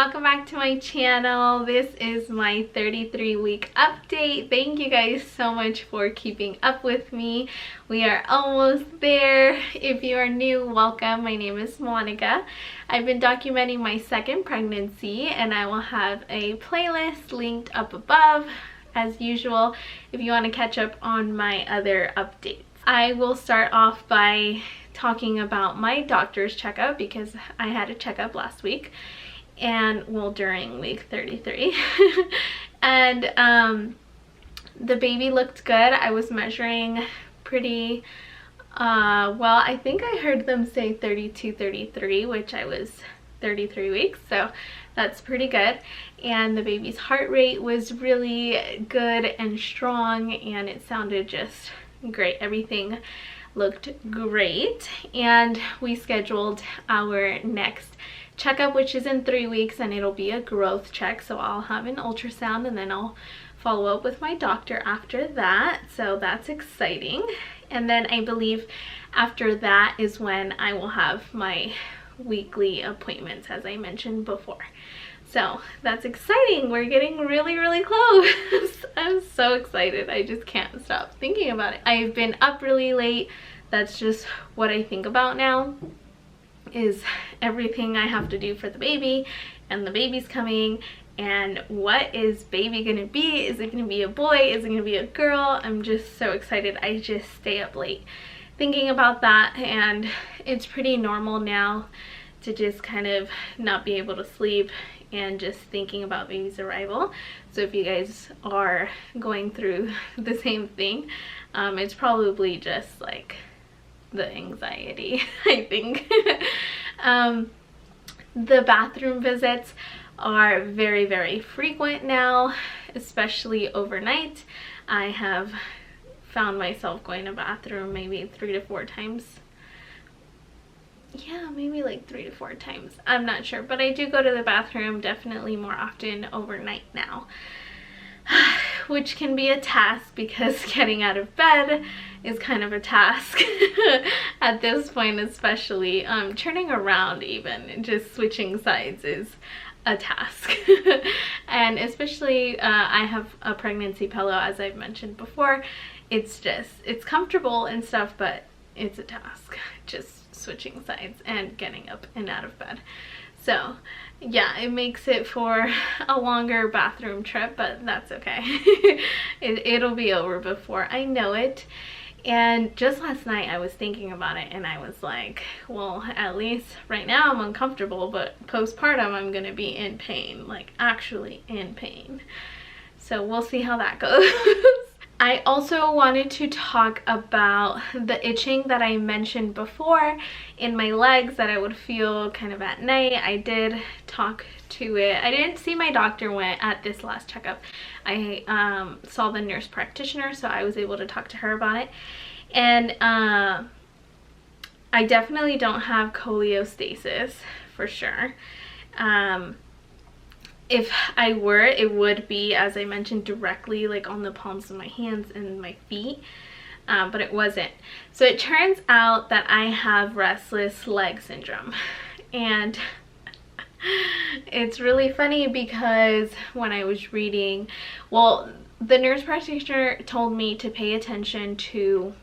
welcome back to my channel. This is my 33-week update. Thank you guys so much for keeping up with me. We are almost there. If you are new, welcome. My name is Monica. I've been documenting my second pregnancy, and I will have a playlist linked up above as usual if you want to catch up on my other updates. I will start off by talking about my doctor's checkup because I had a checkup last week, and well, during week 33 and the baby looked good. I was measuring pretty well. I think I heard them say 32-33, which I was 33 weeks, so that's pretty good. And the baby's heart rate was really good and strong, and it sounded just great. Everything looked great, and we scheduled our next checkup, which is in 3 weeks, and it'll be a growth check. So I'll have an ultrasound, and then I'll follow up with my doctor after that, so that's exciting. And then I believe after that is when I will have my weekly appointments, as I mentioned before. So that's exciting. We're getting really close. I'm so excited. I just can't stop thinking about it. I've been up really late. That's just what I think about now, is everything I have to do for the baby, and the baby's coming, and what is baby gonna be? Is it gonna be a boy? Is it gonna be a girl? I'm just so excited. I just stay up late thinking about that, and it's pretty normal now to just kind of not be able to sleep and just thinking about baby's arrival. So if you guys are going through the same thing, it's probably just like the anxiety, I think. The bathroom visits are very frequent now, especially overnight. I have found myself going to the bathroom maybe 3 to 4 times. Yeah, maybe like 3 to 4 times. I'm not sure, but I do go to the bathroom definitely more often overnight now, which can be a task because getting out of bed is kind of a task at this point, especially turning around, even just switching sides is a task. And especially I have a pregnancy pillow, as I've mentioned before. It's comfortable and stuff, but it's a task just switching sides and getting up and out of bed. So yeah, it makes it for a longer bathroom trip, but that's okay. It'll be over before I know it. And just last night I was thinking about it, and I was like, well, at least right now I'm uncomfortable, but postpartum I'm gonna be in pain, like actually in pain. So we'll see how that goes. I also wanted to talk about the itching that I mentioned before in my legs that I would feel kind of at night. I did talk to it. I didn't see my doctor at this last checkup. I saw the nurse practitioner, so I was able to talk to her about it. And I definitely don't have cholestasis for sure. If I were, it would be, as I mentioned, directly like on the palms of my hands and my feet, but it wasn't. So it turns out that I have restless leg syndrome, and it's really funny because when I was reading, well, the nurse practitioner told me to pay attention to,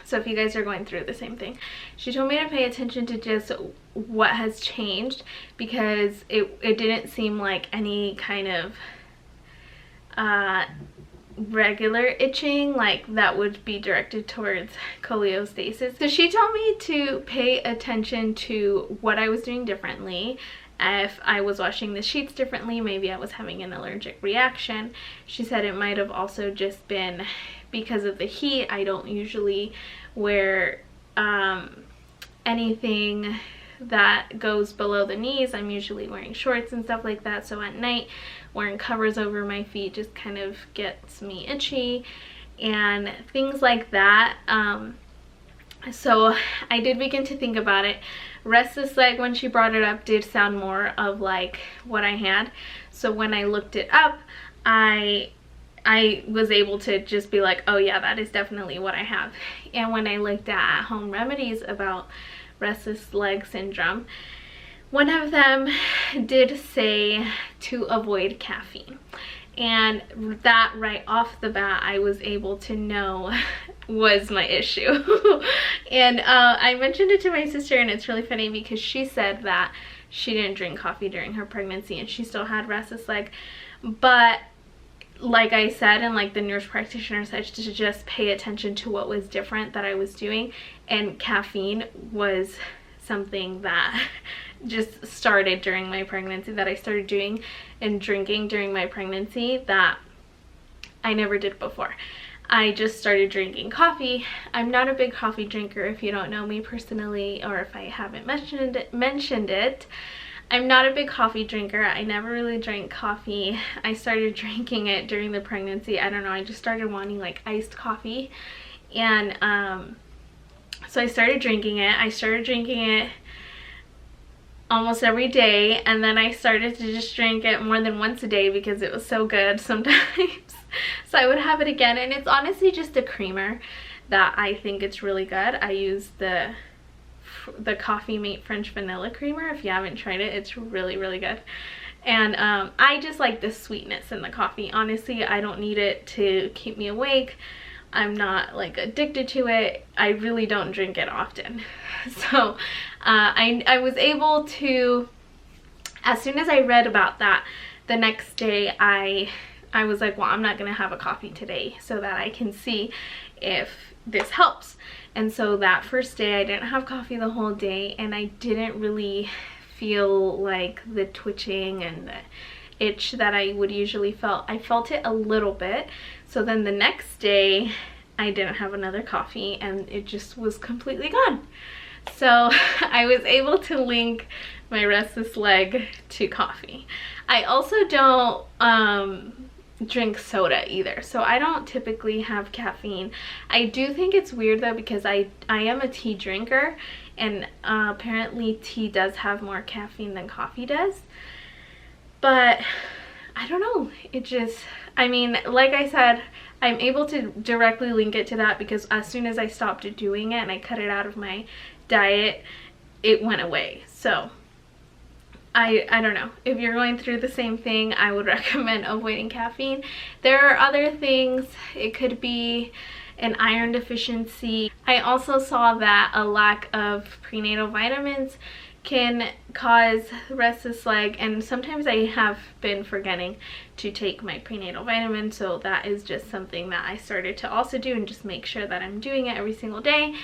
so if you guys are going through the same thing, she told me to pay attention to just what has changed, because it didn't seem like any kind of regular itching like that would be directed towards cholestasis. So she told me to pay attention to what I was doing differently. If I was washing the sheets differently, maybe I was having an allergic reaction. She said it might have also just been because of the heat. I don't usually wear anything that goes below the knees. I'm usually wearing shorts and stuff like that, so at night wearing covers over my feet just kind of gets me itchy and things like that. So I did begin to think about it. Restless leg, when she brought it up, did sound more of like what I had. So when I looked it up, I was able to just be like, oh yeah, that is definitely what I have. And when I looked at home remedies about restless leg syndrome, One of them did say to avoid caffeine. And that right off the bat, I was able to know was my issue. And I mentioned it to my sister, and it's really funny because she said that she didn't drink coffee during her pregnancy and she still had restless leg. But like I said, and like the nurse practitioner said, to just pay attention to what was different that I was doing. And caffeine was something that just started during my pregnancy, that I started doing and drinking during my pregnancy that I never did before. I just started drinking coffee. I'm not a big coffee drinker if you don't know me personally, or if I haven't mentioned it. I'm not a big coffee drinker. I never really drank coffee. I started drinking it during the pregnancy. I don't know, I just started wanting like iced coffee. And so I started drinking it. I started drinking it almost every day, and then I started to just drink it more than once a day because it was so good sometimes. So I would have it again, and it's honestly just a creamer that I think it's really good. I use the Coffee Mate French Vanilla Creamer. If you haven't tried it, it's really, really good. And I just like the sweetness in the coffee. Honestly, I don't need it to keep me awake. I'm not like addicted to it. I really don't drink it often. So I was able to, as soon as I read about that, the next day I was like, well, I'm not gonna have a coffee today so that I can see if this helps. And so that first day I didn't have coffee the whole day, and I didn't really feel like the twitching and the itch that I would usually felt. I felt it a little bit. So then the next day I didn't have another coffee and it just was completely gone. So I was able to link my restless leg to coffee. I also don't drink soda either, so I don't typically have caffeine. I do think it's weird though, because I am a tea drinker, and apparently tea does have more caffeine than coffee does. But I don't know, it just, I mean, like I said, I'm able to directly link it to that because as soon as I stopped doing it and I cut it out of my diet, it went away. So I don't know, if you're going through the same thing, I would recommend avoiding caffeine. There are other things. It could be an iron deficiency. I also saw that a lack of prenatal vitamins can cause restless leg, and sometimes I have been forgetting to take my prenatal vitamin, so that is just something that I started to also do and just make sure that I'm doing it every single day,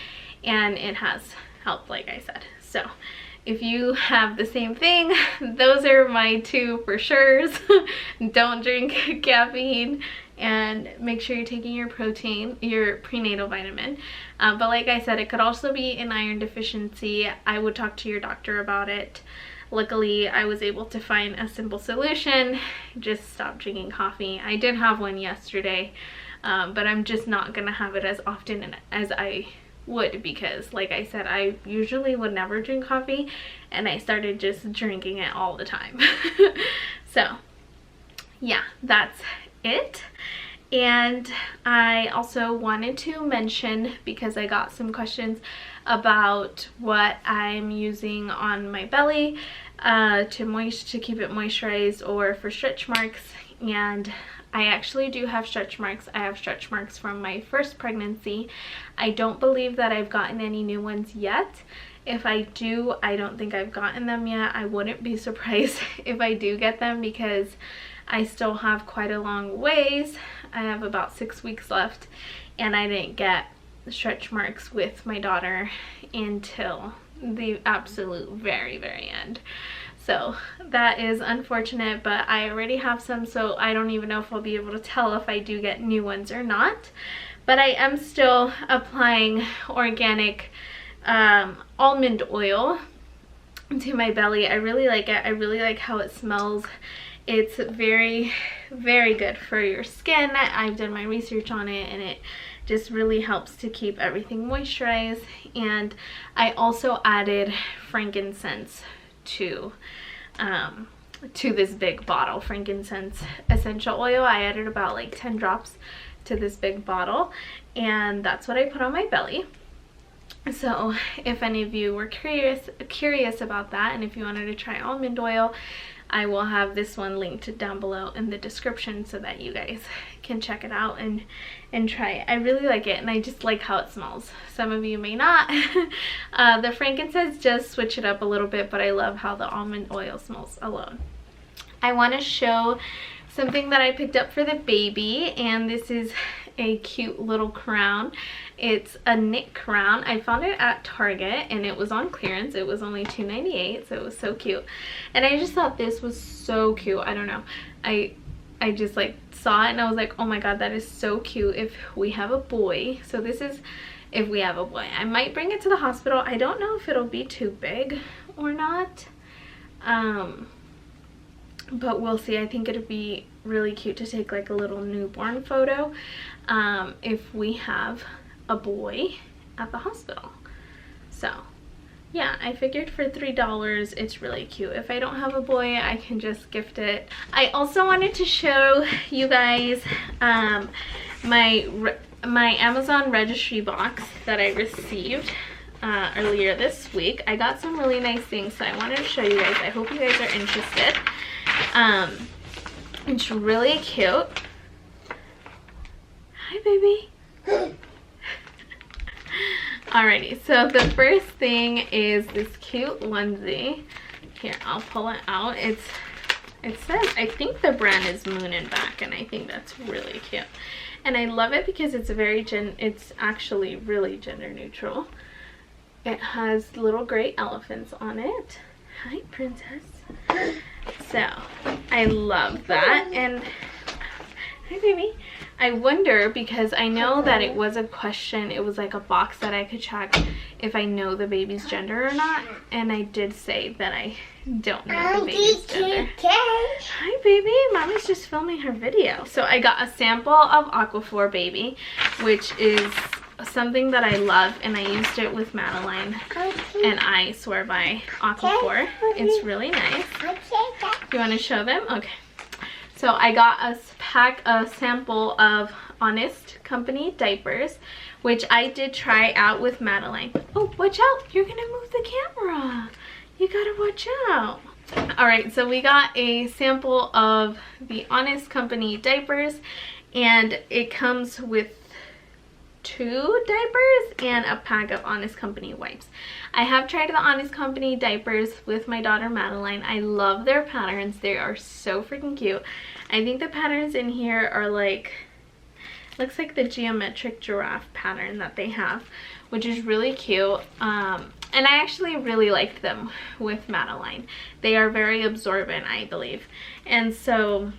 and it has helped, like I said. So if you have the same thing, those are my two for sures. Don't drink caffeine, and make sure you're taking your protein, your prenatal vitamin. But like I said, it could also be an iron deficiency. I would talk to your doctor about it. Luckily, I was able to find a simple solution. Just stop drinking coffee. I did have one yesterday, but I'm just not gonna have it as often as I would, because like I said, I usually would never drink coffee, and I started just drinking it all the time. So yeah, that's it. And I also wanted to mention, because I got some questions about what I'm using on my belly to keep it moisturized or for stretch marks, and I actually do have stretch marks. I have stretch marks from my first pregnancy. I don't believe that I've gotten any new ones yet. If I do, I don't think I've gotten them yet. I wouldn't be surprised if I do get them, because I still have quite a long ways. I have about 6 weeks left, and I didn't get stretch marks with my daughter until the absolute very, very end. So that is unfortunate, but I already have some, so I don't even know if I'll be able to tell if I do get new ones or not. But I am still applying organic almond oil to my belly. I really like it. I really like how it smells. It's very, very good for your skin. I've done my research on it, and it just really helps to keep everything moisturized. And I also added frankincense to this big bottle, frankincense essential oil. I added about like 10 drops to this big bottle, and that's what I put on my belly. So if any of you were curious about that, and if you wanted to try almond oil, I will have this one linked down below in the description so that you guys can check it out and try it. I really like it, and I just like how it smells. Some of you may not. The frankincense just switch it up a little bit, but I love how the almond oil smells alone. I want to show something that I picked up for the baby, and this is a cute little crown. It's a knit crown. I found it at Target and it was on clearance. It was only $2.98, so it was so cute. And I just thought this was so cute. I don't know. I just like saw it and I was like, oh my god, that is so cute if we have a boy. So this is if we have a boy. I might bring it to the hospital. I don't know if it'll be too big or not. But we'll see. I think it'd be really cute to take like a little newborn photo if we have a boy at the hospital. So yeah, I figured for $3 it's really cute. If I don't have a boy, I can just gift it. I also wanted to show you guys my Amazon registry box that I received earlier this week. I got some really nice things, so I wanted to show you guys. I hope you guys are interested. It's really cute. Hi, baby. Alrighty, so the first thing is this cute onesie. Here, I'll pull it out. It says, I think the brand is Moon and Back, and I think that's really cute. And I love it because it's it's actually really gender neutral. It has little gray elephants on it. Hi, princess. So I love that. And hi, baby. I wonder, because I know that it was a question, it was like a box that I could check if I know the baby's gender or not, and I did say that I don't know the baby's gender. Hi, baby. Mommy's just filming her video. So I got a sample of Aquaphor Baby, which is something that I love, and I used it with Madeline, and I swear by Aquaphor. It's really nice. You want to show them? Okay. So I got a sample of Honest Company diapers, which I did try out with Madeline. Oh, watch out. You're going to move the camera. You got to watch out. Alright, so we got a sample of the Honest Company diapers, and it comes with 2 diapers and a pack of Honest Company wipes. I have tried the Honest Company diapers with my daughter Madeline. I love their patterns. They are so freaking cute. I think the patterns in here are like, looks like the geometric giraffe pattern that they have, which is really cute. And I actually really liked them with Madeline. They are very absorbent, I believe. And so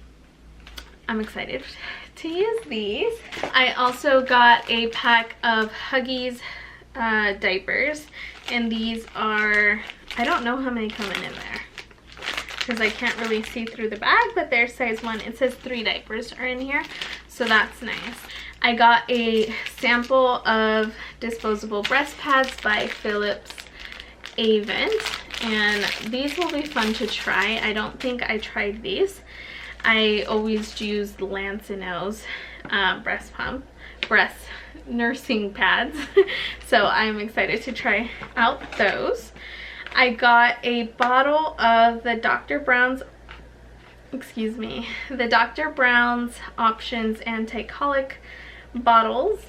I'm excited to use these. I also got a pack of Huggies diapers, and these are, I don't know how many come in there because I can't really see through the bag, but they're size 1. It says 3 diapers are in here, so that's nice. I got a sample of disposable breast pads by Philips Avent, and these will be fun to try. I don't think I tried these. I always use the Lancino's breast nursing pads, so I'm excited to try out those. I got a bottle of the Dr. Brown's Options Anti-Colic bottles.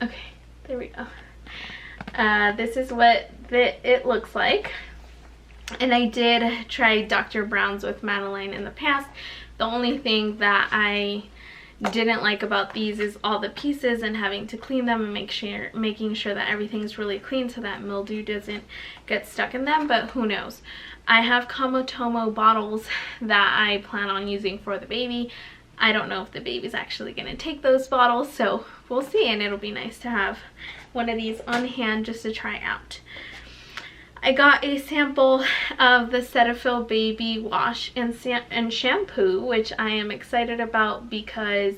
Okay, there we go. This is what it looks like. And I did try Dr. Brown's with Madeline in the past. The only thing that I didn't like about these is all the pieces and having to clean them and making sure that everything's really clean so that mildew doesn't get stuck in them, but who knows. I have Komotomo bottles that I plan on using for the baby. I don't know if the baby's actually going to take those bottles, so we'll see, and it'll be nice to have one of these on hand just to try out. I got a sample of the Cetaphil Baby Wash and Shampoo, which I am excited about because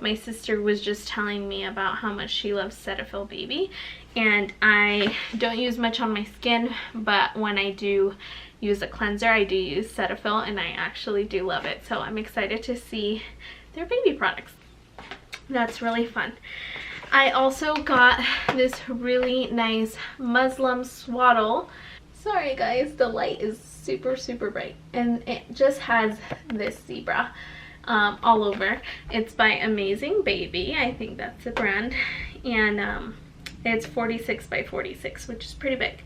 my sister was just telling me about how much she loves Cetaphil Baby. And I don't use much on my skin, but when I do use a cleanser, I do use Cetaphil, and I actually do love it. So I'm excited to see their baby products. That's really fun. I also got this really nice muslin swaddle. Sorry guys, the light is super bright, and it just has this zebra all over. It's by Amazing Baby, I think that's the brand, and it's 46 by 46, which is pretty big.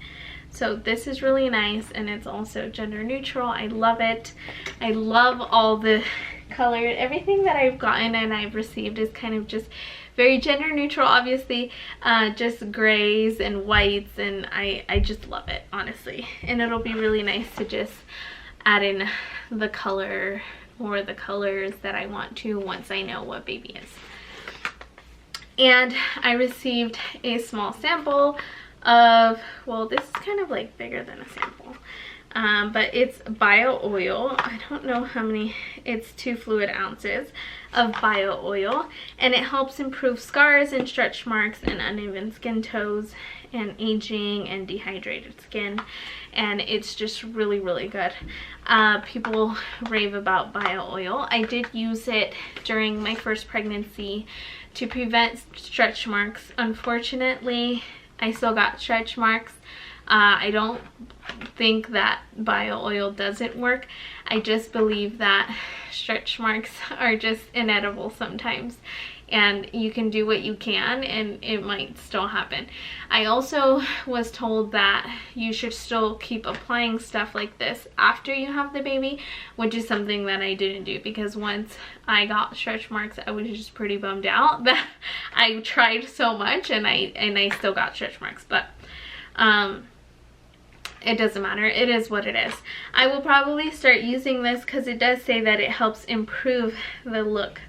So this is really nice, and it's also gender neutral. I love it. I love all the color. Everything that I've gotten and I've received is kind of just very gender neutral, obviously, just grays and whites, and I just love it, honestly. And it'll be really nice to just add in the color or the colors that I want to once I know what baby is. And I received a small sample of, well, this is kind of like bigger than a sample, but it's bio oil. I don't know how many, it's 2 fluid ounces of bio oil, and it helps improve scars and stretch marks and uneven skin tones and aging and dehydrated skin, and it's just really good. People rave about bio oil. I did use it during my first pregnancy to prevent stretch marks. Unfortunately, I still got stretch marks. I don't think that bio oil doesn't work. I just believe that stretch marks are just inedible sometimes, and you can do what you can and it might still happen. I also was told that you should still keep applying stuff like this after you have the baby, which is something that I didn't do, because once I got stretch marks, I was just pretty bummed out that I tried so much and I still got stretch marks. But it doesn't matter. It is what it is. I will probably start using this because it does say that it helps improve the look,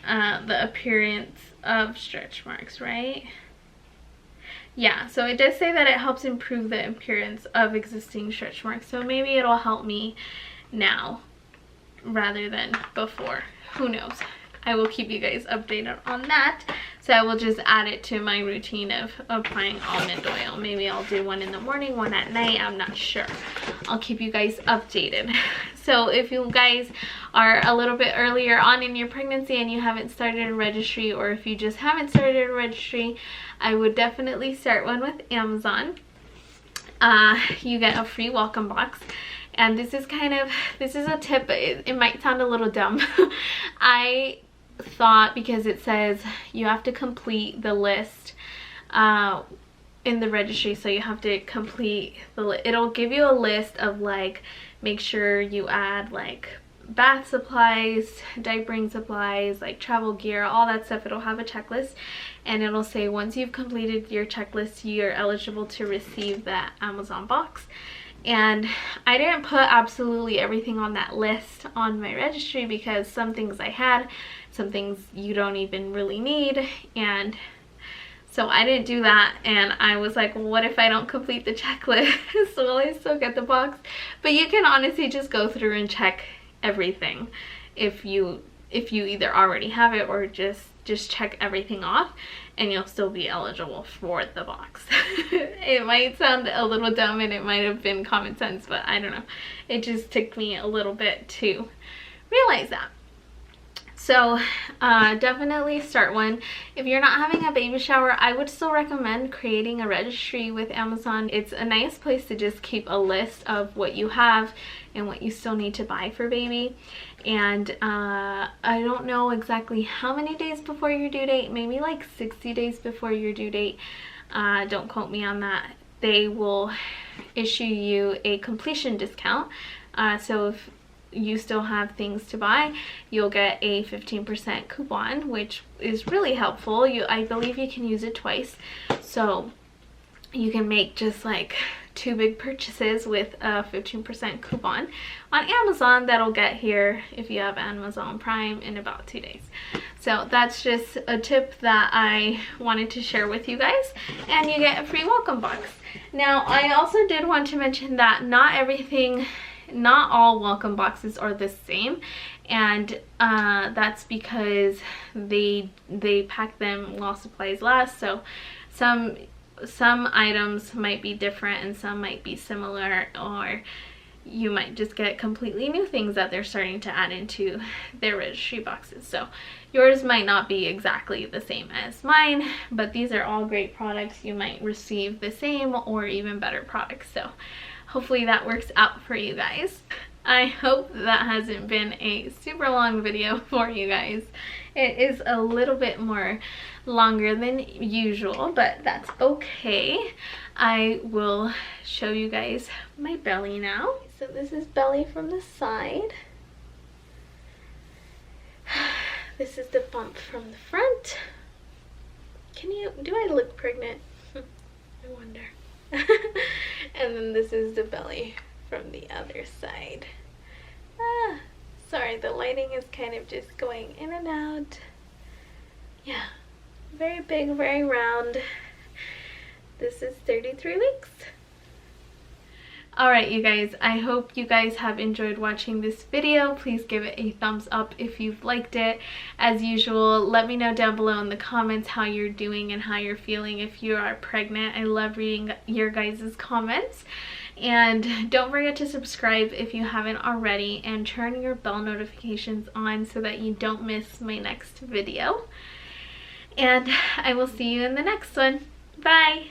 the appearance of stretch marks, right? Yeah, so it does say that it helps improve the appearance of existing stretch marks. So maybe it'll help me now rather than before. Who knows? I will keep you guys updated on that. So I will just add it to my routine of applying almond oil. Maybe I'll do one in the morning, one at night. I'm not sure. I'll keep you guys updated. So if you guys are a little bit earlier on in your pregnancy and you haven't started a registry, or if you just haven't started a registry, I would definitely start one with Amazon. You get a free welcome box. And this is a tip, it might sound a little dumb. I thought, because it says you have to complete the list in the registry, so you have to complete it'll give you a list of, like, make sure you add like bath supplies, diapering supplies, like travel gear, all that stuff. It'll have a checklist, and it'll say once you've completed your checklist, you're eligible to receive that Amazon box. And I didn't put absolutely everything on that list on my registry, because some things I had, some things you don't even really need, and so I didn't do that. And I was like, well, what if I don't complete the checklist? So will I still get the box? But you can honestly just go through and check everything if you either already have it, or just check everything off, and you'll still be eligible for the box. It might sound a little dumb, and it might have been common sense, but I don't know. It just took me a little bit to realize that. So definitely start one. If you're not having a baby shower, I would still recommend creating a registry with Amazon. It's a nice place to just keep a list of what you have and what you still need to buy for baby. And I don't know exactly how many days before your due date, maybe like 60 days before your due date. Don't quote me on that. They will issue you a completion discount. So if you still have things to buy, you'll get a 15% coupon, which is really helpful. I believe you can use it twice, so you can make just like 2 big purchases with a 15% coupon on Amazon that'll get here if you have Amazon Prime in about 2 days. So that's just a tip that I wanted to share with you guys, and you get a free welcome box. Now, I also did want to mention that not all welcome boxes are the same, and that's because they pack them while supplies last. So some items might be different and some might be similar, or you might just get completely new things that they're starting to add into their registry boxes. So yours might not be exactly the same as mine, but these are all great products. You might receive the same or even better products. So hopefully that works out for you guys. I hope that hasn't been a super long video for you guys. It is a little bit more longer than usual, but that's okay. I will show you guys my belly now. So this is belly from the side. This is the bump from the front. Do I look pregnant? I wonder. And then this is the belly from the other side. Sorry, the lighting is kind of just going in and out. Yeah, very big, very round. This is 33 weeks. Alright you guys, I hope you guys have enjoyed watching this video. Please give it a thumbs up if you've liked it. As usual, let me know down below in the comments how you're doing and how you're feeling if you are pregnant. I love reading your guys' comments. And don't forget to subscribe if you haven't already, and turn your bell notifications on so that you don't miss my next video. And I will see you in the next one. Bye!